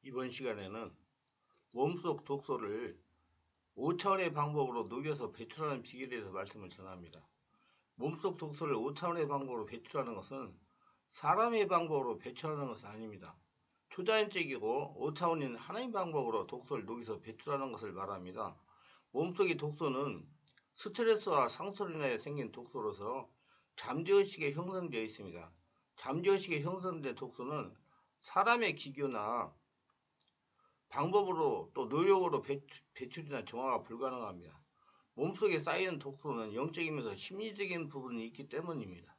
이번 시간에는 몸속 독소를 5차원의 방법으로 녹여서 배출하는 비결에 대해서 말씀을 전합니다. 몸속 독소를 5차원의 방법으로 배출하는 것은 사람의 방법으로 배출하는 것은 아닙니다. 초자연적이고 5차원인 하나의 방법으로 독소를 녹여서 배출하는 것을 말합니다. 몸속의 독소는 스트레스와 상처로 인해 생긴 독소로서 잠재의식에 형성되어 있습니다. 잠재의식에 형성된 독소는 사람의 기교나 방법으로 또 노력으로 배출이나 정화가 불가능합니다. 몸속에 쌓이는 독소는 영적이면서 심리적인 부분이 있기 때문입니다.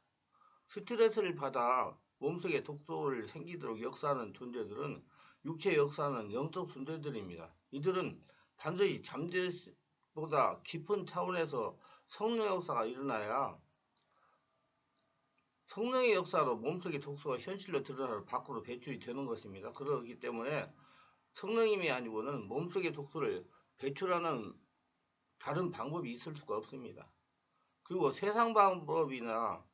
스트레스를 받아 몸속에 독소를 생기도록 역사하는 존재들은 육체 역사하는 영적 존재들입니다. 이들은 반드시 잠재보다 깊은 차원에서 성령 역사가 일어나야 성령의 역사로 몸속의 독소가 현실로 드러나서 밖으로 배출이 되는 것입니다. 그렇기 때문에 성령님이 아니고는 몸속의 독소를 배출하는 다른 방법이 있을 수가 없습니다. 그리고 세상 방법이나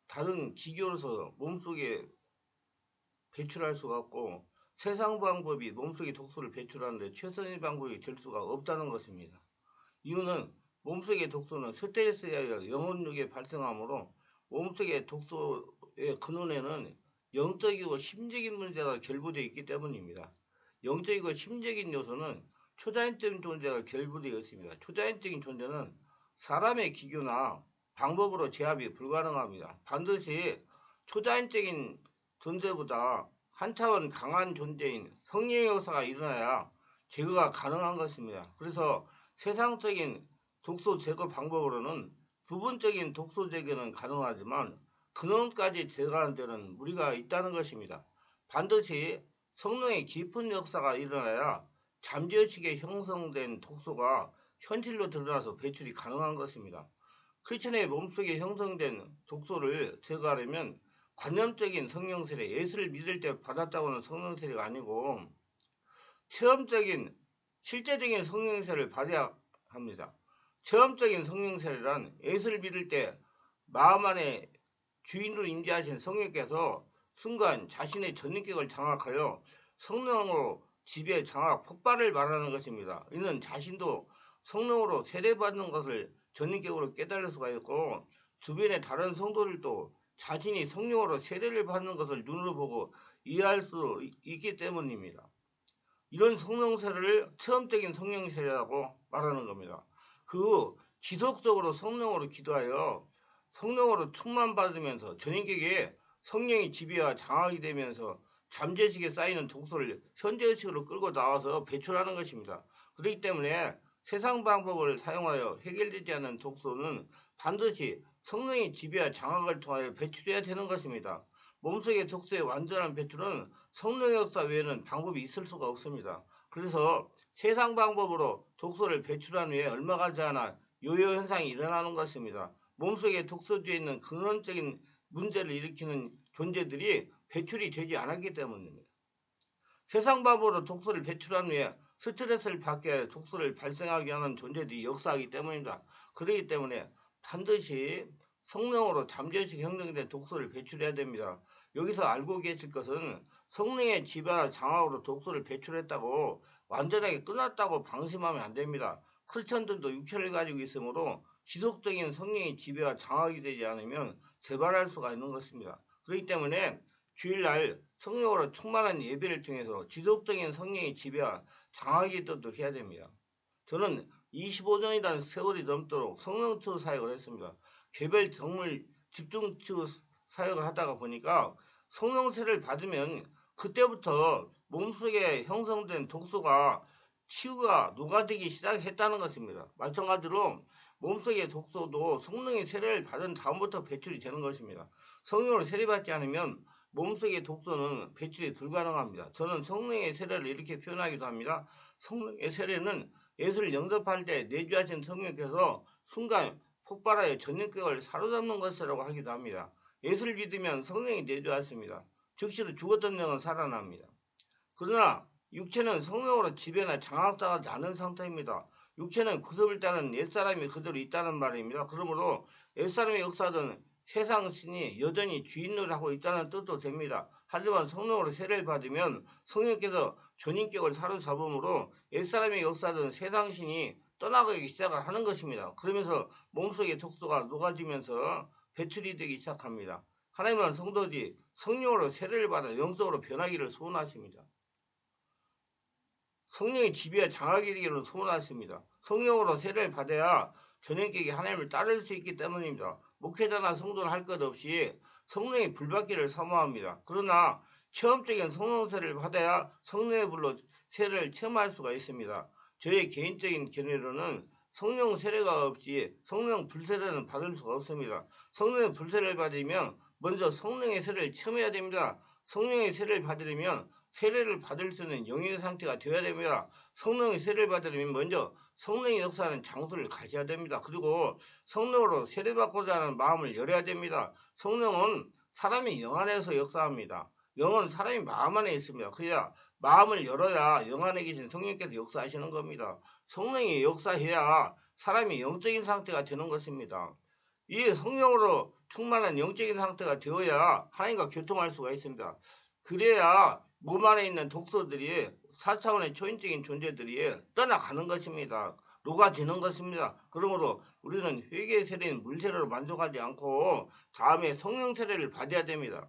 다른 기교로서 몸속에 배출할 수가 없고 세상 방법이 몸속의 독소를 배출하는데 최선의 방법이 될 수가 없다는 것입니다. 이유는 몸속의 독소는 스트레스에 의해 영혼력에 발생하므로 몸속의 독소의 근원에는 영적이고 심적인 문제가 결부되어 있기 때문입니다. 영적이고 심적인 요소는 초자연적인 존재가 결부되어 있습니다. 초자연적인 존재는 사람의 기교나 방법으로 제압이 불가능합니다. 반드시 초자연적인 존재보다 한 차원 강한 존재인 성령의 역사가 일어나야 제거가 가능한 것입니다. 그래서 세상적인 독소 제거 방법으로는 부분적인 독소 제거는 가능하지만 근원까지 제거하는 데는 무리가 있다는 것입니다. 반드시 성령의 깊은 역사가 일어나야 잠재의식에 형성된 독소가 현실로 드러나서 배출이 가능한 것입니다. 크리스천의 몸속에 형성된 독소를 제거하려면 관념적인 성령 세례, 예수를 믿을 때 받았다고 하는 성령 세례가 아니고 체험적인 실제적인 성령 세례를 받아야 합니다. 체험적인 성령 세례란 예수를 믿을 때 마음 안에 주인으로 임재하신 성령께서 순간 자신의 전인격을 장악하여 성령으로 지배 장악 폭발을 말하는 것입니다. 이는 자신도 성령으로 세례받는 것을 전인격으로 깨달을 수가 있고 주변의 다른 성도들도 자신이 성령으로 세례를 받는 것을 눈으로 보고 이해할 수 있기 때문입니다. 이런 성령 세례를 체험적인 성령 세례라고 말하는 겁니다. 그 지속적으로 성령으로 기도하여 성령으로 충만받으면서 전인격에 성령의 지배와 장악이 되면서 잠재의식에 쌓이는 독소를 현재의식으로 끌고 나와서 배출하는 것입니다. 그렇기 때문에 세상 방법을 사용하여 해결되지 않는 독소는 반드시 성령의 지배와 장악을 통하여 배출해야 되는 것입니다. 몸속의 독소의 완전한 배출은 성령의 역사 외에는 방법이 있을 수가 없습니다. 그래서 세상 방법으로 독소를 배출한 후에 얼마 가지 않아 요요 현상이 일어나는 것입니다. 몸속에 독소되어 있는 근원적인 문제를 일으키는 존재들이 배출이 되지 않았기 때문입니다. 세상 방법으로 독소를 배출한 후에 스트레스를 받게 독소를 발생하게 하는 존재들이 역사하기 때문입니다. 그렇기 때문에 반드시 성령으로 잠재의식 형성된 독소를 배출해야 됩니다. 여기서 알고 계실 것은 성령의 지배와 장악으로 독소를 배출했다고 완전하게 끝났다고 방심하면 안 됩니다. 크리스천들도 육체를 가지고 있으므로 지속적인 성령의 지배와 장악이 되지 않으면 재발할 수가 있는 것입니다. 그렇기 때문에 주일날 성령으로 충만한 예배를 통해서 지속적인 성령의 지배와 장악이 있도록 해야 됩니다. 저는 25년이라는 세월이 넘도록 성령치유 사역을 했습니다. 개별 정물 집중치유 사역을 하다가 보니까 성령세를 받으면 그때부터 몸속에 형성된 독소가 치유가 녹아들기 시작했다는 것입니다. 마찬가지로 몸속의 독소도 성령의 세례를 받은 다음부터 배출이 되는 것입니다. 성령으로 세례받지 않으면 몸속의 독소는 배출이 불가능합니다. 저는 성령의 세례를 이렇게 표현하기도 합니다. 성령의 세례는 예수를 영접할 때 내주하신 성령께서 순간 폭발하여 전인격을 사로잡는 것이라고 하기도 합니다. 예수를 믿으면 성령이 내주하십니다. 즉시로 죽었던 영은 살아납니다. 그러나 육체는 성령으로 지배나 장악당하지 않은 상태입니다. 육체는 구습을 따른 옛사람이 그대로 있다는 말입니다. 그러므로 옛사람의 역사든 세상 신이 여전히 주인을 하고 있다는 뜻도 됩니다. 하지만 성령으로 세례를 받으면 성령께서 전인격을 사로잡음으로 옛사람의 역사든 세상신이 떠나가기 시작을 하는 것입니다. 그러면서 몸속의 독소가 녹아지면서 배출이 되기 시작합니다. 하나님은 성도들이 성령으로 세례를 받아 영적으로 변하기를 소원하십니다. 성령의 지배와 장악이 되기를 소원하십니다. 성령으로 세례를 받아야 전인격이 하나님을 따를 수 있기 때문입니다. 목회자나 성도는 할 것 없이 성령의 불받기를 사모합니다. 그러나 체험적인 성령 세례를 받아야 성령의 불로 세례를 체험할 수가 있습니다. 저의 개인적인 견해로는 성령 세례가 없이 성령 불세례는 받을 수가 없습니다. 성령의 불세례를 받으면 먼저 성령의 세례를 체험해야 됩니다. 성령의 세례를 받으려면 세례를 받을 수 있는 영의 상태가 되어야 됩니다. 성령의 세례를 받으려면 먼저 성령의 역사하는 장소를 가셔야 됩니다. 그리고 성령으로 세례받고자 하는 마음을 열어야 됩니다. 성령은 사람의 영 안에서 역사합니다. 영은 사람의 마음 안에 있습니다. 그래야 마음을 열어야 영 안에 계신 성령께서 역사하시는 겁니다. 성령이 역사해야 사람이 영적인 상태가 되는 것입니다. 이 성령으로 충만한 영적인 상태가 되어야 하나님과 교통할 수가 있습니다. 그래야 몸 안에 있는 독소들이 4차원의 초인적인 존재들이 떠나가는 것입니다. 녹아지는 것입니다. 그러므로 우리는 회개 세례인 물세례로 만족하지 않고 다음에 성령 세례를 받아야 됩니다.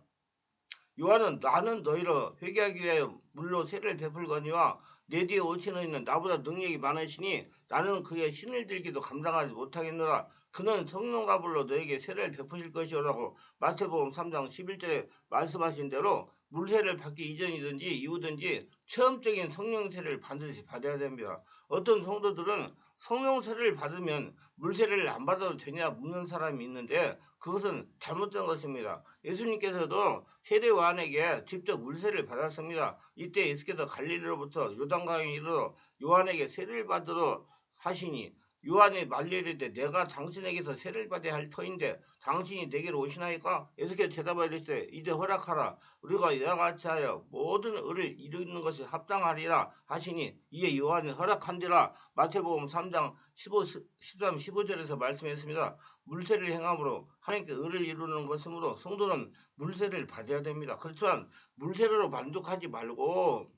요한은 나는 너희로 회개하기 위하여 물로 세례를 베풀거니와 내 뒤에 오시는 이는 나보다 능력이 많으시니 나는 그의 신을 들기도 감당하지 못하겠노라. 그는 성령과 불로 너에게 세례를 베푸실 것이오라고 마태복음 3장 11절에 말씀하신 대로 물세례를 받기 이전이든지 이후든지 체험적인 성령 세례를 반드시 받아야 됩니다. 어떤 성도들은 성령 세례를 받으면 물세례를 안 받아도 되냐 묻는 사람이 있는데 그것은 잘못된 것입니다. 예수님께서도 세례 요한에게 직접 물세례를 받았습니다. 이때 예수께서 갈릴리로부터 요단강에 이르러 요한에게 세례를 받으러 하시니 요한이 말리이르되 내가 당신에게서 세례를 받아야 할 터인데 당신이 내게로 오시나이까? 예수께서 대답하여 이르시되 이제 허락하라. 우리가 이와 같이 하여 모든 의를 이루는 것이 합당하리라 하시니 이에 요한이 허락한지라. 마태복음 3장 13, 15절에서 말씀했습니다. 물세례를 행함으로 하나님께 의를 이루는 것이므로 성도는 물세례를 받아야 됩니다. 그렇지만 물세례로 만족하지 말고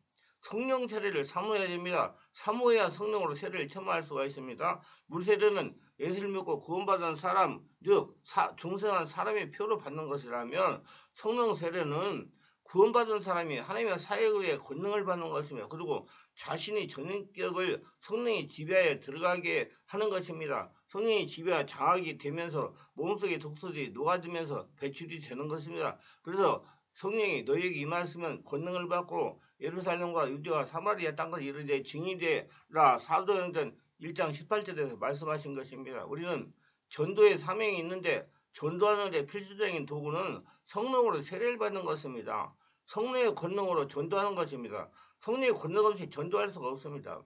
성령 세례를 사모해야 됩니다. 사모해야 성령으로 세례를 체험할 수가 있습니다. 물세례는 예수를 믿고 구원받은 사람, 즉 중생한 사람의 표로 받는 것이라면 성령 세례는 구원받은 사람이 하나님의 사역을 위해 권능을 받는 것이며 그리고 자신의 전인격을 성령의 지배하에 들어가게 하는 것입니다. 성령의 지배와 장악이 되면서 몸속의 독소들이 녹아지면서 배출이 되는 것입니다. 그래서 성령이 너희에게 임하였으면 권능을 받고 예루살렘과 유대와 사마리아 땅까지 이르되 증인이 되라. 사도행전 1장 18절에서 말씀하신 것입니다. 우리는 전도의 사명이 있는데 전도하는 데 필수적인 도구는 성령으로 세례를 받는 것입니다. 성령의 권능으로 전도하는 것입니다. 성령의 권능 없이 전도할 수가 없습니다.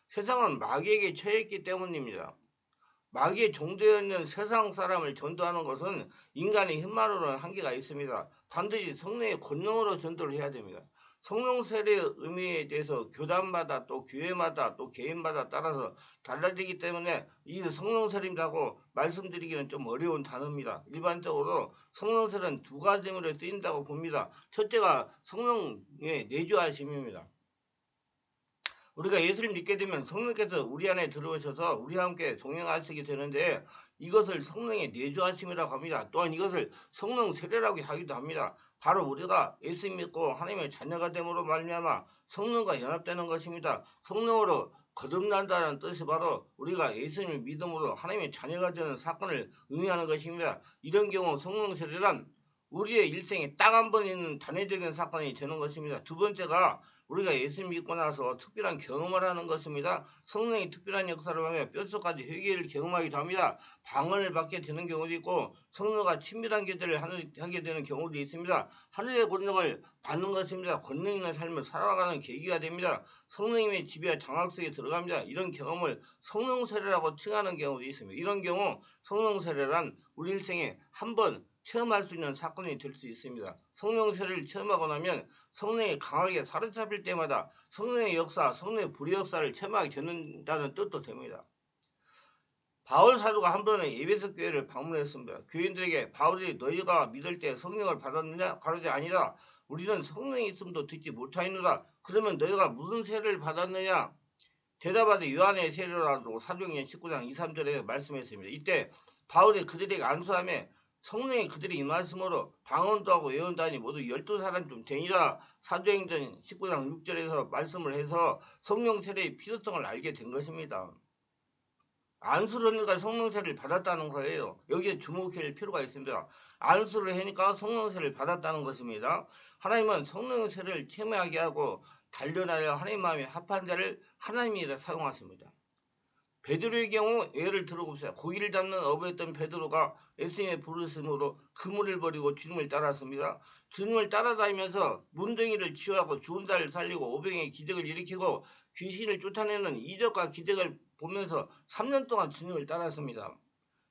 세상은 마귀에게 처해있기 때문입니다. 마귀의 종되어 있는 세상 사람을 전도하는 것은 인간의 힘만으로는 한계가 있습니다. 반드시 성령의 권능으로 전도를 해야 됩니다. 성령 세례의 의미에 대해서 교단마다 또 교회마다 또 개인마다 따라서 달라지기 때문에 이 성령 세례라고 말씀드리기는 좀 어려운 단어입니다. 일반적으로 성령 세례는 두 가지 의미로 쓰인다고 봅니다. 첫째가 성령의 내주하심입니다. 우리가 예수를 믿게 되면 성령께서 우리 안에 들어오셔서 우리와 함께 동행하시게 되는데 이것을 성령의 내주하심이라고 합니다. 또한 이것을 성령 세례라고 하기도 합니다. 바로 우리가 예수 믿고 하나님의 자녀가 됨으로 말미암아 성령과 연합되는 것입니다. 성령으로 거듭난다는 뜻이 바로 우리가 예수님을 믿음으로 하나님의 자녀가 되는 사건을 의미하는 것입니다. 이런 경우 성령 세례란 우리의 일생에 딱 한 번 있는 단회적인 사건이 되는 것입니다. 두 번째가 우리가 예수 믿고 나서 특별한 경험을 하는 것입니다. 성령이 특별한 역사를 하며 뼛속까지 회개를 경험하기도 합니다. 방언을 받게 되는 경우도 있고 성령과 친밀한 교제를 하게 되는 경우도 있습니다. 하늘의 권능을 받는 것입니다. 권능 있는 삶을 살아가는 계기가 됩니다. 성령님의 지배와 장악 속에 들어갑니다. 이런 경험을 성령 세례라고 칭하는 경우도 있습니다. 이런 경우 성령 세례란 우리 일생에 한 번 체험할 수 있는 사건이 될 수 있습니다. 성령 세례를 체험하고 나면 성령이 강하게 사로잡힐 때마다 성령의 역사, 성령의 불의 역사를 체험하게 된다는 뜻도 됩니다. 바울 사도가 한 번은 에베소 교회를 방문했습니다. 교인들에게 바울이 너희가 믿을 때 성령을 받았느냐? 가로되 아니라 우리는 성령이 있음도 듣지 못하였노라. 그러면 너희가 무슨 세례를 받았느냐? 대답하되 요한의 세례라고 사도행전 19장 2, 3절에 말씀했습니다. 이때 바울이 그들에게 안수하며 성령이 그들이 임하심으로 방언도 하고 예언도 하니 모두 12사람쯤 되니라. 사도행전 19장 6절에서 말씀을 해서 성령 세례의 필요성을 알게 된 것입니다. 안수를 하니까 성령 세례를 받았다는 거예요. 여기에 주목할 필요가 있습니다. 안수를 하니까 성령 세례를 받았다는 것입니다. 하나님은 성령 세례를 체험하게 하고 단련하여 하나님 마음에 합한 자를 하나님이라 사용하십니다. 베드로의 경우 예를 들어봅시다. 고기를 잡는 어부였던 베드로가 예수님의 부르심으로 그물을 버리고 주님을 따랐습니다. 주님을 따라다니면서 문둥이를 치유하고 죽은 자를 살리고 오병의 기적을 일으키고 귀신을 쫓아내는 이적과 기적을 보면서 3년 동안 주님을 따랐습니다.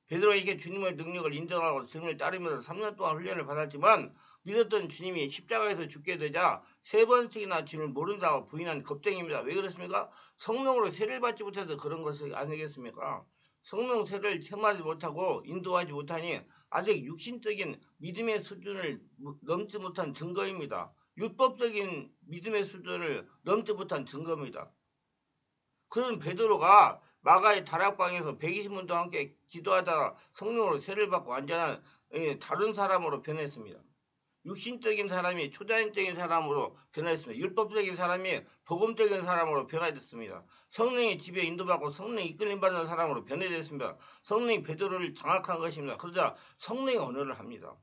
베드로에게 주님의 능력을 인정하고 주님을 따르면서 3년 동안 훈련을 받았지만 믿었던 주님이 십자가에서 죽게 되자 3번씩이나 주님을 모른다고 부인한 겁쟁입니다. 왜 그렇습니까? 성령으로 세례를 받지 못해서 그런 것이 아니겠습니까? 성령 세례를 체험하지 못하고 인도하지 못하니 아직 육신적인 믿음의 수준을 넘지 못한 증거입니다. 율법적인 믿음의 수준을 넘지 못한 증거입니다. 그런 베드로가 마가의 다락방에서 120분도 함께 기도하다가 성령으로 세례를 받고 완전한 다른 사람으로 변했습니다. 육신적인 사람이 초자연적인 사람으로 변화했습니다. 율법적인 사람이 복음적인 사람으로 변화됐습니다. 성령의 지배 인도받고 성령의 이끌림받는 사람으로 변화됐습니다. 성령이 베드로를 장악한 것입니다. 그러자 성령의 언어를 합니다.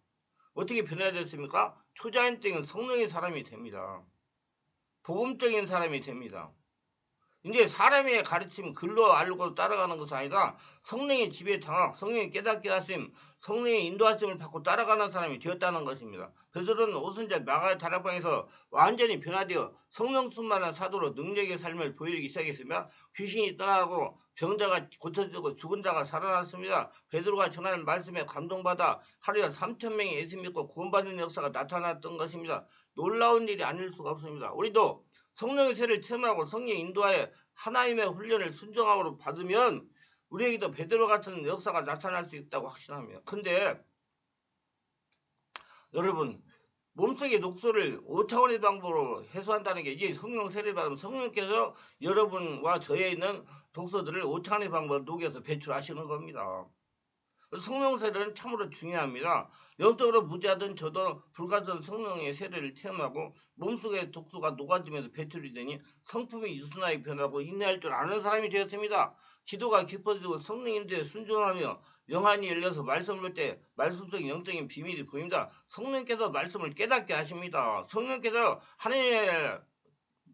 어떻게 변화됐습니까? 초자연적인 성령의 사람이 됩니다. 복음적인 사람이 됩니다. 이제 사람의 가르침 글로 알고 따라가는 것이 아니라 성령의 지배 장악, 성령의 깨닫게 하심, 성령의 인도하심을 받고 따라가는 사람이 되었다는 것입니다. 베드로는 오순절 마가의 다락방에서 완전히 변화되어 성령충만한 사도로 능력의 삶을 보이기 시작했으며 귀신이 떠나고 병자가 고쳐지고 죽은 자가 살아났습니다. 베드로가 전하는 말씀에 감동받아 하루에 3,000명이 예수 믿고 구원받는 역사가 나타났던 것입니다. 놀라운 일이 아닐 수가 없습니다. 우리도 성령의 세례를 체험하고 성령의 인도하에 하나님의 훈련을 순종함으로 받으면 우리에게도 베드로 같은 역사가 나타날 수 있다고 확신합니다. 근데 여러분 몸속의 독소를 5차원의 방법으로 해소한다는 게 이제 성령 세례를 받으면 성령께서 여러분과 저에 있는 독소들을 5차원의 방법으로 녹여서 배출하시는 겁니다. 성령 세례는 참으로 중요합니다. 영적으로 무지하던 저도 불같은 성령의 세례를 체험하고 몸속의 독소가 녹아지면서 배출이 되니 성품이 유순하게 변하고 인내할 줄 아는 사람이 되었습니다. 기도가 깊어지고 성령 인도에 순종하며 영안이 열려서 말씀을 볼 때 말씀 속에 영적인 비밀이 보입니다. 성령께서 말씀을 깨닫게 하십니다. 성령께서 하나님의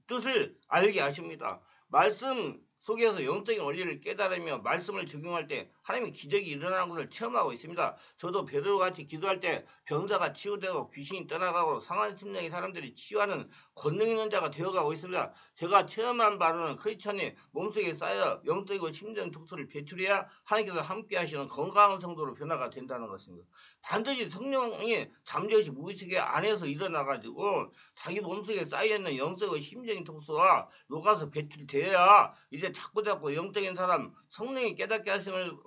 뜻을 알게 하십니다. 말씀 속에서 영적인 원리를 깨달으며 말씀을 적용할 때 하나님의 기적이 일어나는 것을 체험하고 있습니다. 저도 베드로같이 기도할 때 병자가 치유되고 귀신이 떠나가고 상한 심령의 사람들이 치유하는 권능 있는 자가 되어가고 있습니다. 제가 체험한 바로는 크리스천이 몸속에 쌓여 영적이고 심령 독소를 배출해야 하나님께서 함께 하시는 건강한 성도로 변화가 된다는 것입니다. 반드시 성령이 잠재우시 무의식의 안에서 일어나가지고 자기 몸속에 쌓여있는 영적의 심령의 독소가 녹아서 배출되어야 이제 자꾸자꾸 영적인 사람, 성령이 깨닫게 하심을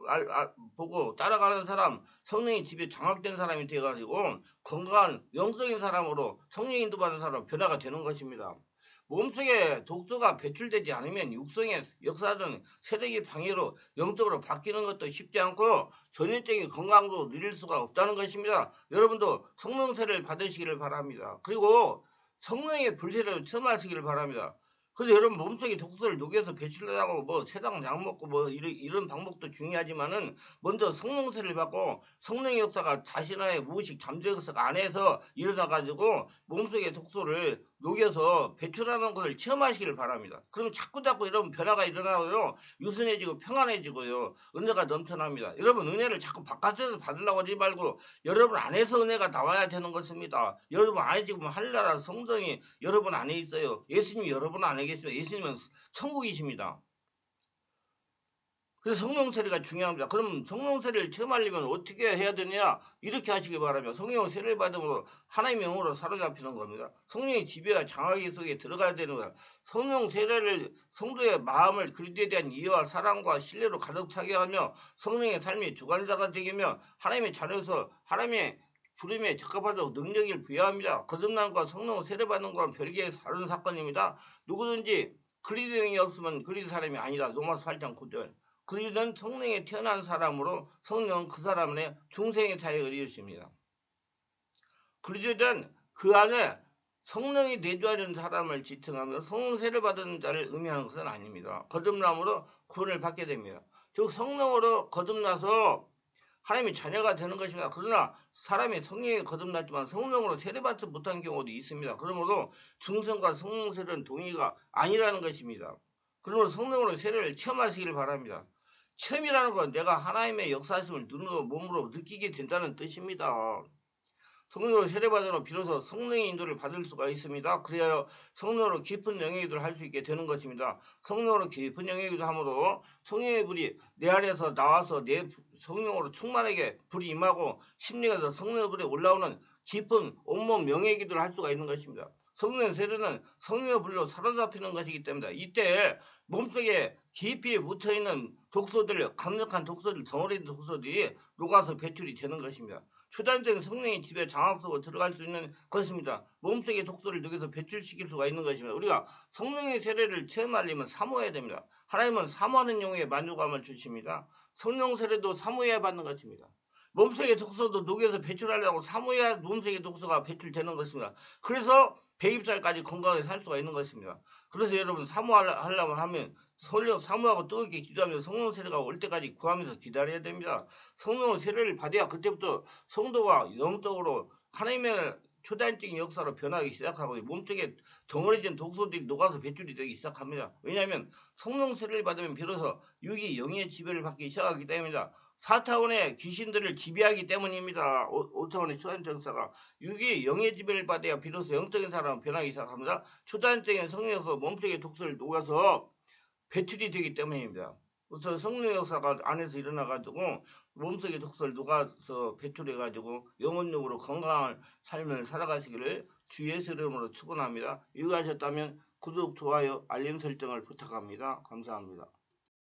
보고 따라가는 사람, 성령의 집에 장악된 사람이 되어가지고 건강한 영적인 사람으로 성령 인도받는 사람으로 변화가 되는 것입니다. 몸속에 독소가 배출되지 않으면 육성의 역사든 세력의 방해로 영적으로 바뀌는 것도 쉽지 않고 전인적인 건강도 누릴 수가 없다는 것입니다. 여러분도 성령 세례를 받으시기를 바랍니다. 그리고 성령의 불세례를 체험하시기를 바랍니다. 그래서 여러분 몸속에 독소를 녹여서 배출하고 뭐 세상 약 먹고 뭐 이런 방법도 중요하지만은 먼저 성령 세례를 받고 성령의 역사가 자신 안에 무의식 잠재 역사가 안에서 일어나 가지고 몸속의 독소를 녹여서 배출하는 것을 체험하시기를 바랍니다. 그럼 자꾸자꾸 여러분 변화가 일어나고요. 유순해지고 평안해지고요. 은혜가 넘쳐납니다. 여러분 은혜를 자꾸 바깥에서 받으려고 하지 말고 여러분 안에서 은혜가 나와야 되는 것입니다. 여러분 안에 지금 하늘나라 성전이 여러분 안에 있어요. 예수님이 여러분 안에 계십니다. 예수님은 천국이십니다. 그래서 성령 세례가 중요합니다. 그럼 성령 세례를 체험하려면 어떻게 해야 되느냐? 이렇게 하시기 바랍니다. 성령 세례를 받음으로 하나님의 영으로 사로잡히는 겁니다. 성령의 지배와 장악의 속에 들어가야 되는 거야. 성령 세례를 성도의 마음을 그리스도에 대한 이해와 사랑과 신뢰로 가득 차게 하며 성령의 삶의 주관자가 되게 하며 하나님의 자녀로서 하나님의 부름에 적합하도록 능력을 부여합니다. 거듭남과 성령을 세례받는 것과는 별개의 다른 사건입니다. 누구든지 그리스도 영이 없으면 그리스도 사람이 아니다. 로마서 8장 9절. 그리스도는 성령에 태어난 사람으로 성령은 그 사람의 중생의 자유를 이루십니다. 그리스도는 그 안에 성령이 내주하는 사람을 지칭하며 성령 세례 받은 자를 의미하는 것은 아닙니다. 거듭남으로 구원을 받게 됩니다. 즉 성령으로 거듭나서 하나님의 자녀가 되는 것입니다. 그러나 사람이 성령에 거듭났지만 성령으로 세례받지 못한 경우도 있습니다. 그러므로 중생과 성령 세례는 동의가 아니라는 것입니다. 그러므로 성령으로 세례를 체험하시길 바랍니다. 체험이라는 건 내가 하나님의 역사심을 눈으로 몸으로 느끼게 된다는 뜻입니다. 성령으로 세례받으러 비로소 성령의 인도를 받을 수가 있습니다. 그래야 성령으로 깊은 영역기도를 할 수 있게 되는 것입니다. 성령으로 깊은 영역기도 함으로 성령의 불이 내 안에서 나와서 내 성령으로 충만하게 불이 임하고 심령에서 성령의 불이 올라오는 깊은 온몸 영역기도를 할 수가 있는 것입니다. 성령의 세례는 성령의 불로 사로잡히는 것이기 때문에 이때 몸속에 깊이 묻혀있는 독소들, 강력한 독소들, 덩어리 독소들이 녹아서 배출이 되는 것입니다. 초단적인 성령의 집에 장악 속으로 들어갈 수 있는 것입니다. 몸속의 독소를 녹여서 배출시킬 수가 있는 것입니다. 우리가 성령의 세례를 체험하려면 사모해야 됩니다. 하나님은 사모하는 영혼에 만족감을 주십니다. 성령 세례도 사모해야 받는 것입니다. 몸속의 독소도 녹여서 배출하려고 사모해야 몸속의 독소가 배출되는 것입니다. 그래서 100입살까지 건강하게 살 수가 있는 것입니다. 그래서 여러분 사모하려면 하면 성령 사모하고 뜨겁게 기도하며 성령 세례가 올 때까지 구하면서 기다려야 됩니다. 성령 세례를 받아야 그때부터 성도가 영적으로 하나님의 초단적인 역사로 변하기 시작하고 몸속에 덩어리진 독소들이 녹아서 배출이 되기 시작합니다. 왜냐하면 성령 세례를 받으면 비로소 육이 영의 지배를 받기 시작하기 때문입니다. 4차원의 귀신들을 지배하기 때문입니다. 5차원의 초단적 역사가 육이 영의 지배를 받아야 비로소 영적인 사람은 변하기 시작합니다. 초단적인 성령에서 몸속의 독소를 녹아서 배출이 되기 때문입니다. 그래서 성령 역사가 안에서 일어나가지고 몸속의 독소를 녹아서 배출해가지고 영혼적으로 건강한 삶을 살아가시기를 주 예수 이름으로 축원합니다. 유익하셨다면 구독, 좋아요, 알림 설정을 부탁합니다. 감사합니다.